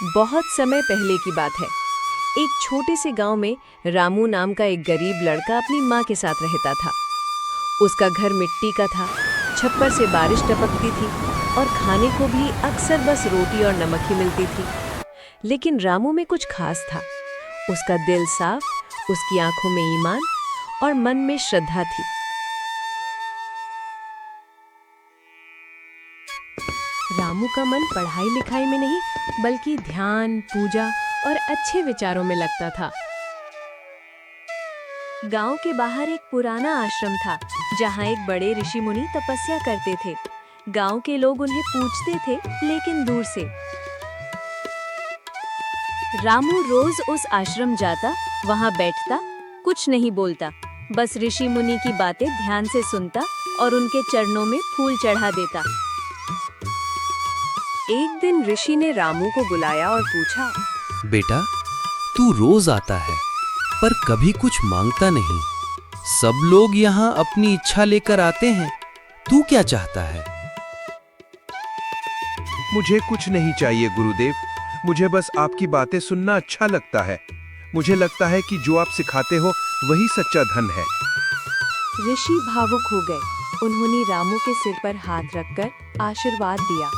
बहुत समय पहले की बात है। एक छोटे से गांव में रामू नाम का एक गरीब लड़का अपनी माँ के साथ रहता था। उसका घर मिट्टी का था, छप्पर से बारिश टपकती थी और खाने को भी अक्सर बस रोटी और नमक ही मिलती थी। लेकिन रामू में कुछ खास था। उसका दिल साफ, उसकी आंखों में ईमान और मन में श्रद्धा थी। रामू का मन पढ़ाई लिखाई में नहीं, बल्कि ध्यान, पूजा और अच्छे विचारों में लगता था। गांव के बाहर एक पुराना आश्रम था, जहां एक बड़े ऋषि मुनि तपस्या करते थे। गांव के लोग उन्हें पूजते थे, लेकिन दूर से। रामू रोज उस आश्रम जाता, वहां बैठता, कुछ नहीं बोलता, बस ऋषि मुनि की बातें ध्यान से सुनता और उनके चरणों में फूल चढ़ा देता। एक दिन ऋषि ने रामू को बुलाया और पूछा, बेटा, तू रोज आता है पर कभी कुछ मांगता नहीं। सब लोग यहाँ अपनी इच्छा लेकर आते हैं, तू क्या चाहता है? मुझे कुछ नहीं चाहिए गुरुदेव, मुझे बस आपकी बातें सुनना अच्छा लगता है। मुझे लगता है कि जो आप सिखाते हो वही सच्चा धन है। ऋषि भावुक हो गए। उन्होंने रामू के सिर पर हाथ रखकर आशीर्वाद दिया।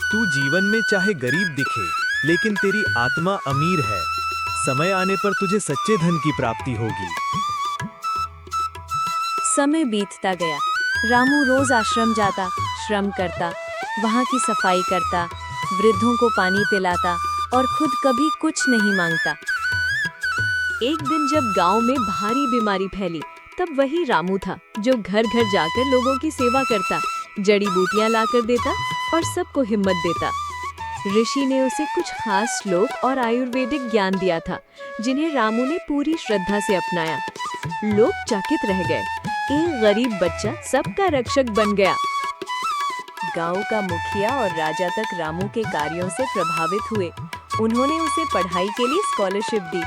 तू जीवन में चाहे गरीब दिखे, लेकिन तेरी आत्मा अमीर है। समय आने पर तुझे सच्चे धन की प्राप्ति होगी। समय बीतता गया। रामू रोज आश्रम जाता, श्रम करता, वहाँ की सफाई करता, वृद्धों को पानी पिलाता और खुद कभी कुछ नहीं मांगता। एक दिन जब गांव में भारी बीमारी फैली, तब वही रामू था जो घर घर जाकर लोगों की सेवा करता, जड़ी बूटियां लाकर देता और सबको हिम्मत देता। ऋषि ने उसे कुछ खास श्लोक और आयुर्वेदिक ज्ञान दिया था, जिन्हें रामू ने पूरी श्रद्धा से अपनाया। लोग चकित रह गए। एक गरीब बच्चा सबका रक्षक बन गया। गांव का मुखिया और राजा तक रामू के कार्यों से प्रभावित हुए। उन्होंने उसे पढ़ाई के लिए स्कॉलरशिप दी।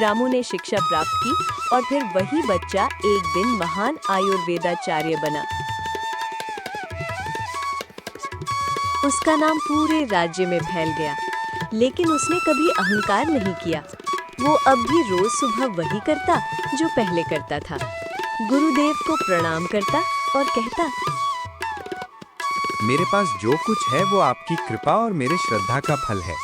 रामू ने शिक्षा प्राप्त की और फिर वही बच्चा एक दिन महान आयुर्वेदाचार्य बना। उसका नाम पूरे राज्य में फैल गया, लेकिन उसने कभी अहंकार नहीं किया। वो अब भी रोज सुबह वही करता जो पहले करता था। गुरुदेव को प्रणाम करता और कहता, मेरे पास जो कुछ है वो आपकी कृपा और मेरे श्रद्धा का फल है।